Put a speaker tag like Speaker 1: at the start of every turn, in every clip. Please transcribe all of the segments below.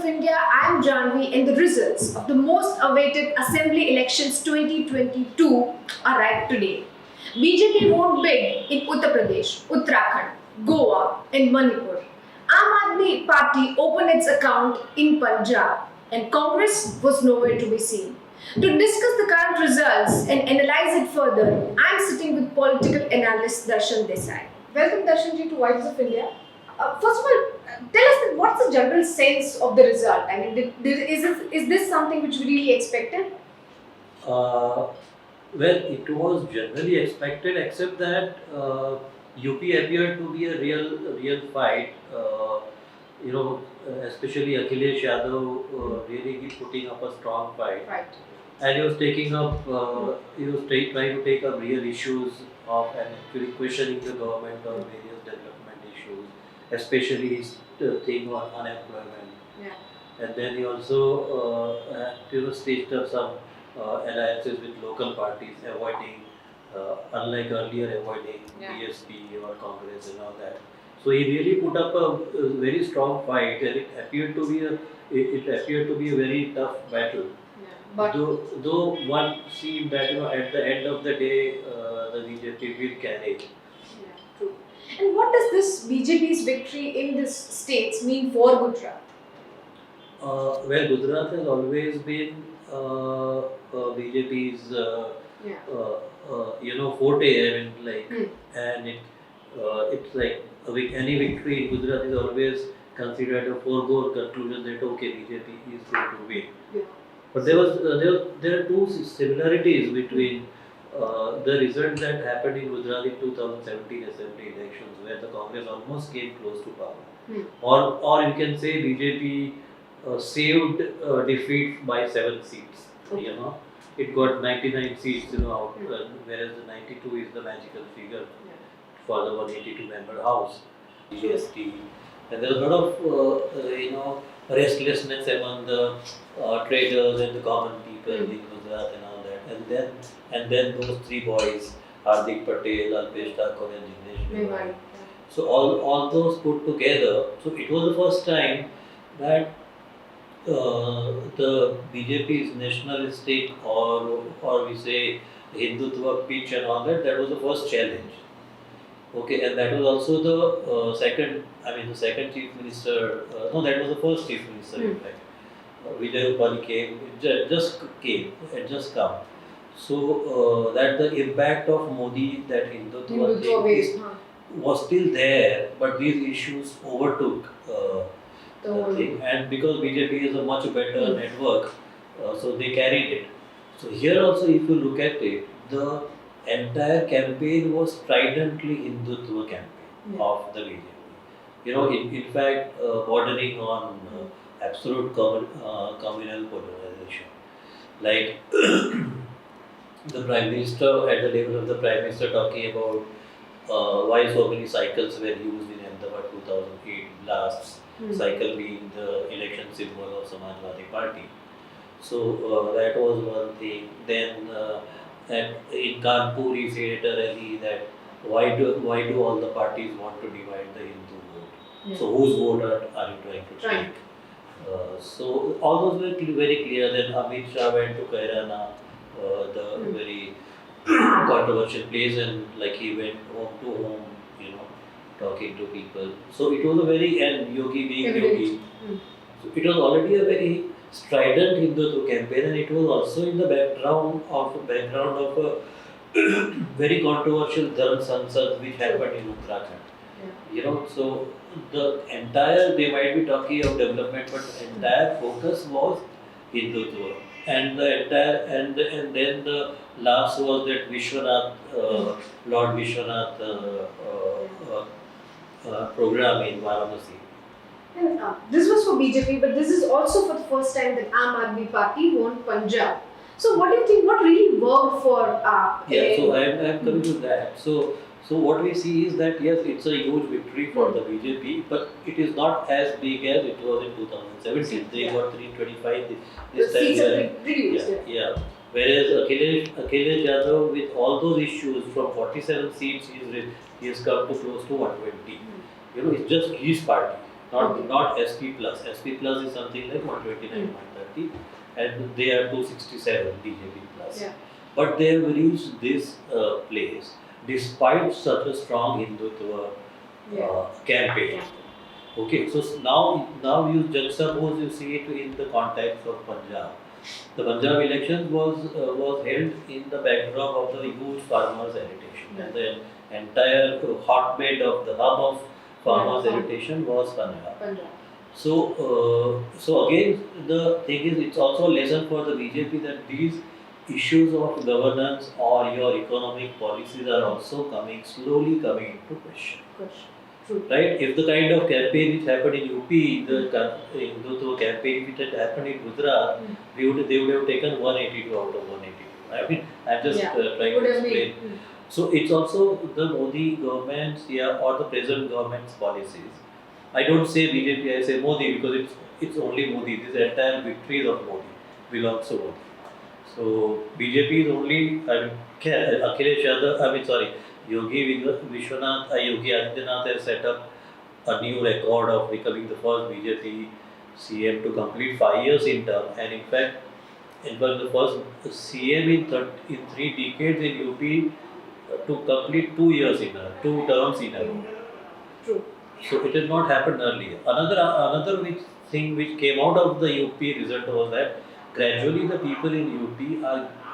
Speaker 1: India, I am Janvi, and the results of the most awaited Assembly elections 2022 arrived today. BJP won big in Uttar Pradesh, Uttarakhand, Goa, and Manipur. Aam Aadmi Party opened its account in Punjab, and Congress was nowhere to be seen. To discuss the current results and analyze it further, I am sitting with political analyst Darshan Desai. Welcome, Darshanji, to Voices of India. First of all, tell us what's the general sense of the result? I mean, is this something which we really expected?
Speaker 2: Well, it was generally expected, except that UP appeared to be a real fight. Especially Akhilesh Yadav really putting up a strong fight.
Speaker 1: Right.
Speaker 2: And he was taking up, trying to take up real issues of and actually questioning the government on various development issues, especially his thing on unemployment.
Speaker 1: Yeah.
Speaker 2: And then he also, staged up some alliances with local parties, avoiding, unlike earlier, avoiding BSP or Congress and all that. So he really put up a very strong fight, and it appeared to be a very tough battle.
Speaker 1: But
Speaker 2: though one seemed that at the end of the day, the BJP will carry it.
Speaker 1: Yeah, true. And what does this BJP's victory in these states mean for Gujarat?
Speaker 2: Well, Gujarat has always been BJP's forte. I mean, and it's like any victory in Gujarat is always considered a foregone conclusion that okay, BJP is going to win.
Speaker 1: Yeah.
Speaker 2: But there are two similarities between the result that happened in Gujarat in 2017 assembly elections, where the Congress almost came close to power, or you can say BJP saved defeat by 7 seats.
Speaker 1: Okay.
Speaker 2: It got 99 seats, whereas the 92 is the magical figure for the 182 member house. GST, and there was a lot of restlessness among the traders and the common people in Gujarat and all that. And then those three boys, Hardik Patel, Alpesh Thakur and Jignesh Mewari. So all those put together, so it was the first time that the BJP's nationalistic or we say Hindutva pitch and all that was the first challenge. Okay, and that was also the second chief minister, that was the first chief minister in fact. Vijay Rupani had just come. So that the impact of Modi, that Hindutva thing was still there, but these issues overtook the thing. And because BJP is a much better network, so they carried it. So here also, if you look at it, the entire campaign was stridently Hindutva campaign of the BJP. In fact, bordering on absolute communal polarization. Like the Prime Minister, at the level of the Prime Minister, talking about why so many cycles were used in Ahmedabad 2008 blasts, cycle being the election symbol of Samajwadi Party. So that was one thing. Then and in Kanpur, he said at a rally that why do all the parties want to divide the Hindu vote? Yeah. So whose vote are you trying to take? So all those were very clear. Then Amit Shah went to Kairana, the very controversial place, and like he went home to home, talking to people. So it was a very, and Yogi being Yogi. So it was already a very strident Hindutva campaign, and it was also in the background of a very controversial Dharm Sansad which happened in Uttarakhand. So the entire, they might be talking of development, but the entire focus was Hindutva. And the entire, and then the last was that Lord Vishwanath program in Varanasi.
Speaker 1: And this was for BJP, but this is also for the first time that Aam Aadmi Party won Punjab. So what do you think, what really worked for
Speaker 2: so I am coming to that. So what we see is that yes, it's a huge victory for the BJP, but it is not as big as it was in 2017. They got 325 this time.
Speaker 1: Seats are reduced.
Speaker 2: Yeah. Whereas Akhilesh Yadav, with all those issues, from 47 seats, he has come to close to 120. It's just his party. not SP plus. SP plus is something like 129, 130, and they are 267 BJP plus.
Speaker 1: Yeah.
Speaker 2: But they have reached this place despite such a strong Hindutva campaign. Okay, so now you juxtapose, you see it in the context of Punjab. The Punjab elections was held in the backdrop of the huge farmers' agitation, and the entire hotbed of the hub of farmers' agitation was Punjab. So again, the thing is, it's also a lesson for the BJP that these issues of governance or your economic policies are also slowly coming into question.
Speaker 1: True.
Speaker 2: Right? If the kind of campaign which happened in UP, the Hindutva campaign which had happened in Gujarat, they would have taken 182 out of 182. I mean, I'm just trying to explain. So it's also the Modi government's or the present government's policies. I don't say BJP, I say Modi because it's only Modi. This entire victories of Modi belongs to Modi. So BJP is only, Akhilesh Yadav, Yogi Adityanath has set up a new record of becoming the first BJP CM to complete 5 years in term, and in fact, the first CM in 3 decades in UP to complete 2 terms in a row.
Speaker 1: True.
Speaker 2: So it had not happened earlier. Another thing which came out of the UP result was that gradually the people in UP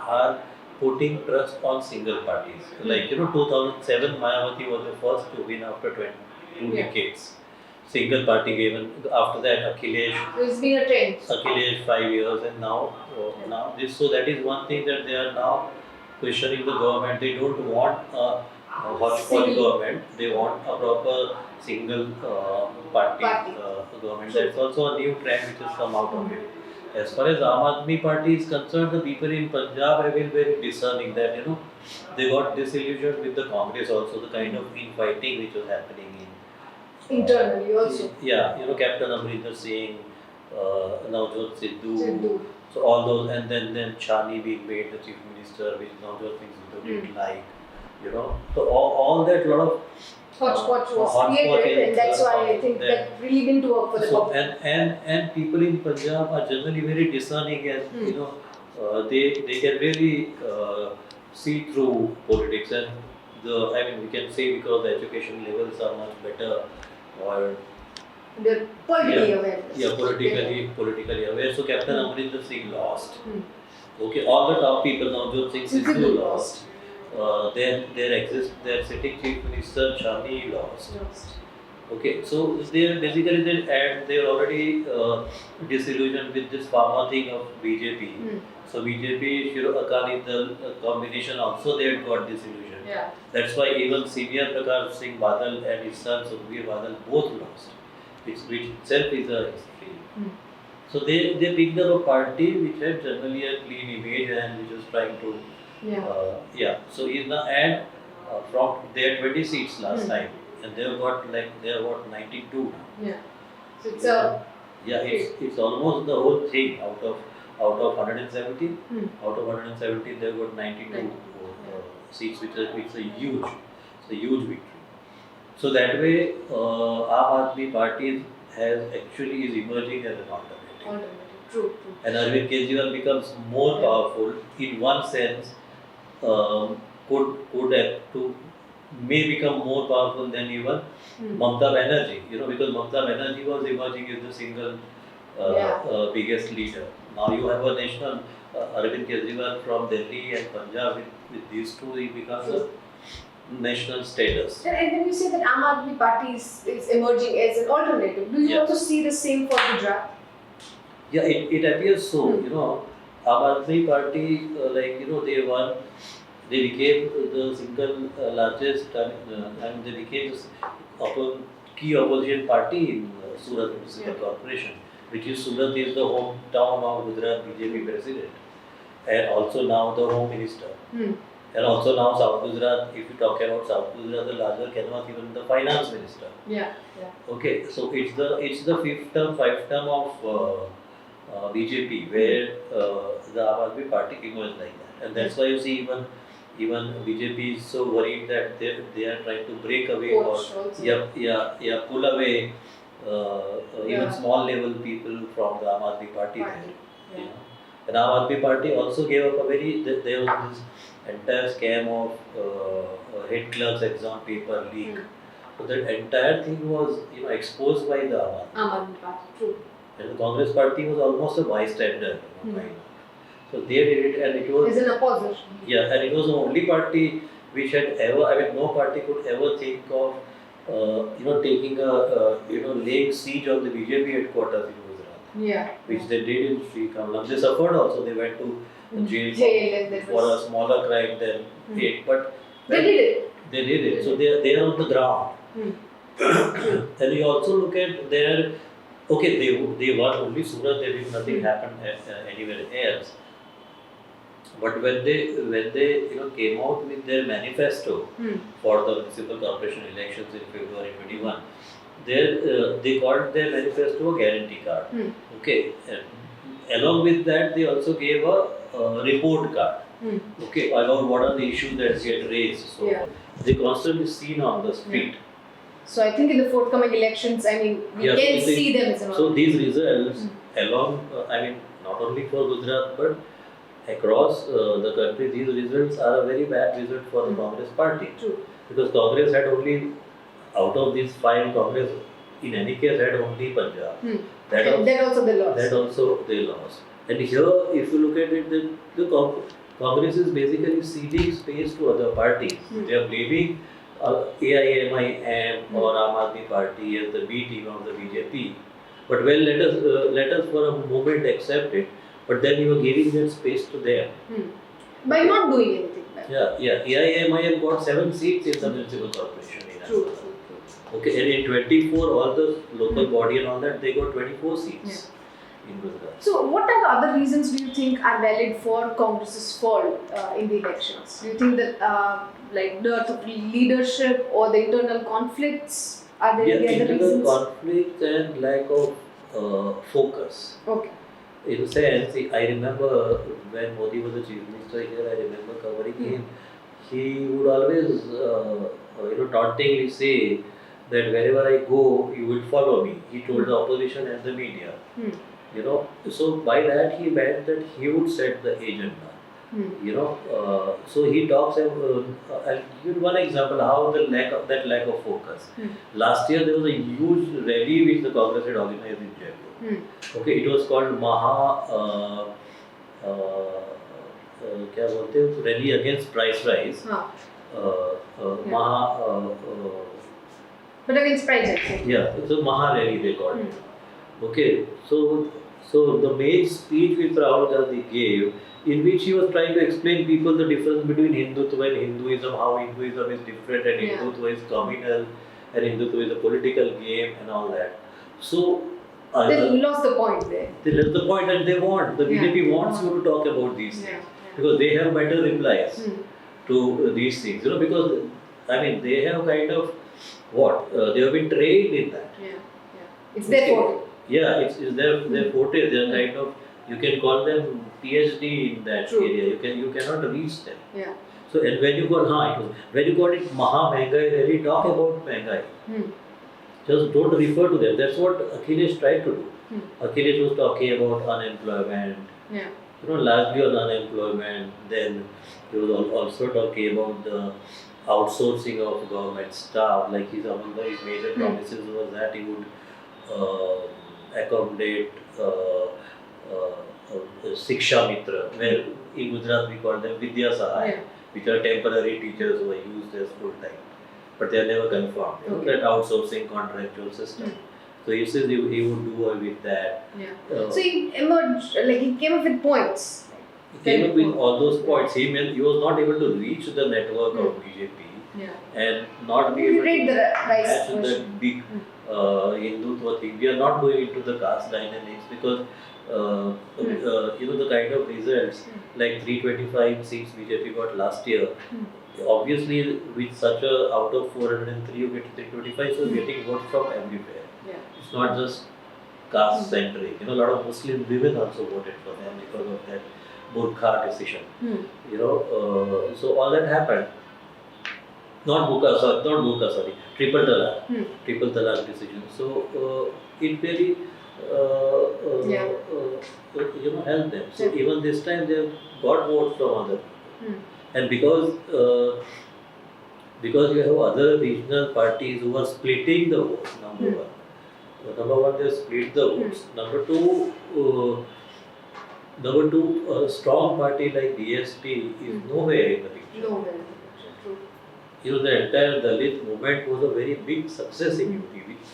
Speaker 2: are putting trust on single parties. Like 2007 Mayawati was the first to win after 2 decades. Single party game, and after that Akhilesh.
Speaker 1: It's been a trend.
Speaker 2: Akhilesh 5 years, and now this. So that is one thing that they are now questioning the government. They don't want a hodgepodge government. They want a proper single party government. That's also a new trend which has come out of it. As far as Aam Aadmi Party is concerned, the people in Punjab have been very discerning that they got disillusioned with the Congress also, the kind of infighting which was happening
Speaker 1: internally also.
Speaker 2: Captain Amrinder Singh, Navjot Sidhu. So all those, and then Chani being made the chief minister, which Navjot Singh Sidhu didn't like. So all that lot of
Speaker 1: hodgepodge was created, and that's why I think that really didn't work for the public.
Speaker 2: And people in Punjab are generally very discerning, and they can really see through politics, and we can say because the education levels are much better, or
Speaker 1: they're politically aware.
Speaker 2: Politically aware. So Captain Amrinder Singh lost. Okay, all the top people, Navjot Singh Sidhu lost. Their sitting chief minister Chani lost. Okay, so they're already disillusioned with this pharma thing of BJP. So BJP Akali Dal combination also they had got disillusioned. That's why even senior Prakash Singh Badal and his son Sukhbir Badal both lost, which itself is a history. So they picked up a party which had generally a clean image and which was trying to so he's now, and from their 20 seats last time, and they have got 92 now.
Speaker 1: So it's
Speaker 2: it's almost the whole thing out of 117. Out of 117, they have got 92 seats, which is a huge victory. So that way, Aam Aadmi Party is emerging as an alternative.
Speaker 1: True.
Speaker 2: And Arvind Kejriwal becomes more powerful in one sense. May become more powerful than even Mamata Banerjee, because Mamata Banerjee was emerging as the single biggest leader. Now you have a national Arvind Kejriwal from Delhi and Punjab. With these two, he becomes a national status.
Speaker 1: And when you say that Aam Aadmi Party is emerging as an alternative, do you also see the same for Gujarat?
Speaker 2: Yeah, it appears so. Aam Aadmi Party, they won. They became the single largest, and they became the key opposition party in Surat Municipal Corporation, which is Surat is the hometown of Gujarat BJP president, and also now the home minister, and also now South Gujarat. If you talk about South Gujarat, the larger canvas, even the finance minister. Okay, so it's the fifth term of BJP where the Aam Aadmi Party emerged like that, and that's why you see even BJP is so worried that they are trying to break away or pull away even
Speaker 1: Yeah.
Speaker 2: small level people from the Aam Aadmi Party there.
Speaker 1: Party.
Speaker 2: You
Speaker 1: Yeah.
Speaker 2: know. And Aam Aadmi Party also gave up a very, there was this entire scam of head clerk's exam paper leak. So that entire thing was, exposed by the Aam Aadmi.
Speaker 1: Aam Aadmi Party. True.
Speaker 2: And the Congress Party was almost a bystander, kind of. So they did it, and it was.
Speaker 1: Is an opposition.
Speaker 2: Yeah, and it was the only party which had ever, no party could ever think of, taking laying siege on the BJP headquarters in Gujarat,
Speaker 1: Yeah.
Speaker 2: which they did in Sri Kamalam. They suffered also, they went to jail
Speaker 1: Jail and
Speaker 2: for a smaller crime than it, but
Speaker 1: They did it.
Speaker 2: they did it. So they are on the ground. And you also look at their, okay, they won only Surat, they did nothing happened anywhere else. But when they came out with their manifesto for the municipal corporation elections in February 21, they called their manifesto a guarantee card. Okay, and along with that they also gave a report card. Okay, about what are the issues that get raised. So
Speaker 1: Yeah.
Speaker 2: they constantly seen on the street.
Speaker 1: So I think in the forthcoming elections, I mean, we
Speaker 2: Yeah,
Speaker 1: can
Speaker 2: so they-
Speaker 1: see them as an
Speaker 2: So these results, along, not only for Gujarat but across the country, these results are a very bad result for the Congress party.
Speaker 1: True.
Speaker 2: Because Congress had only, out of these 5, Congress in any case had only Punjab. That,
Speaker 1: And that also they lost.
Speaker 2: that also they lost. And here, if you look at it, the Congress is basically ceding space to other parties. They are blaming AIMIM or Aam Aadmi Party as the B team of the BJP. But well, let us for a moment accept it. But then you are giving that space to them.
Speaker 1: By not doing anything bad.
Speaker 2: Yeah. AIMIM got 7 seats in the municipal corporation.
Speaker 1: True.
Speaker 2: Okay, and in 24, all the local body and all that, they got 24 seats in Gujarat.
Speaker 1: So what are the other reasons do you think are valid for Congress's fall in the elections? Do you think that like dearth of leadership or the internal conflicts are there the other
Speaker 2: Internal
Speaker 1: reasons?
Speaker 2: conflict and lack of focus.
Speaker 1: Okay.
Speaker 2: In a sense, I remember when Modi was the chief minister here, I remember covering him. He would always, tauntingly say that wherever I go, you will follow me. He told the opposition and the media. So by that he meant that he would set the agenda. So he talks. I'll give you one example how that lack of focus. Last year there was a huge rally which the Congress had organized in Jaipur. Okay, it was called क्या बोलते हैं rally against price rise.
Speaker 1: But against price hikes.
Speaker 2: Yeah, so Maha rally they called it. Okay, so the main speech which Rahul Gandhi gave, in which he was trying to explain people the difference between Hindutva and Hinduism, how Hinduism is different and Hindutva is communal and Hindutva is a political game and all that. So
Speaker 1: They lost the point there.
Speaker 2: They left the point and they want, the BJP wants you to talk about these things because they have better replies to these things, because they have kind of they have been trained in that.
Speaker 1: It's their forte.
Speaker 2: Yeah, it's their forte. They are kind of, you can call them PhD in that area. You cannot reach them.
Speaker 1: Yeah.
Speaker 2: So and when you call it Maha Mehngai Rally, talk about Mehngai. Just don't refer to them. That's what Akhilesh tried to do. Akhilesh was talking about unemployment. Largely on unemployment. Then he was also talking about the outsourcing of government staff. Like his major promises was that he would accommodate Shiksha Mitra, where in Gujarat we call them Vidya Sahaya, which are temporary teachers who are used as full time. But they are never confirmed. That outsourcing contractual system. So he says he would do away with that.
Speaker 1: So he emerged, he came up with points.
Speaker 2: He came up with all those points. He was not able to reach the network of BJP and not be able to match that big Hindutva thing. We are not going into the caste dynamics because the kind of results like 325 seats BJP got last year. Obviously, with such a out of 403, you get 325, so getting votes from everywhere. It's not just caste centric. A lot of Muslim women also voted for them because of that Burkha decision. So all that happened. Not Buka, sorry, triple talaq,
Speaker 1: Hmm.
Speaker 2: triple talaq decision. So it really
Speaker 1: Yeah.
Speaker 2: helped them. So
Speaker 1: Yeah.
Speaker 2: even this time they have got votes from other,
Speaker 1: Hmm.
Speaker 2: and because you have other regional parties who are splitting the votes. Number
Speaker 1: Hmm.
Speaker 2: one. Number one, they split the votes. Number two, a strong party like DSP is nowhere in the picture.
Speaker 1: No, well, true.
Speaker 2: The entire Dalit movement was a very big success in UP, which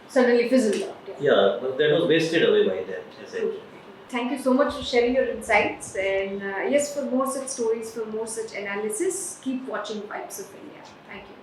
Speaker 1: Suddenly fizzled out.
Speaker 2: but that was wasted away by them, essentially.
Speaker 1: Thank you so much for sharing your insights. And yes, for more such stories, for more such analysis, keep watching Pipes of India. Thank you.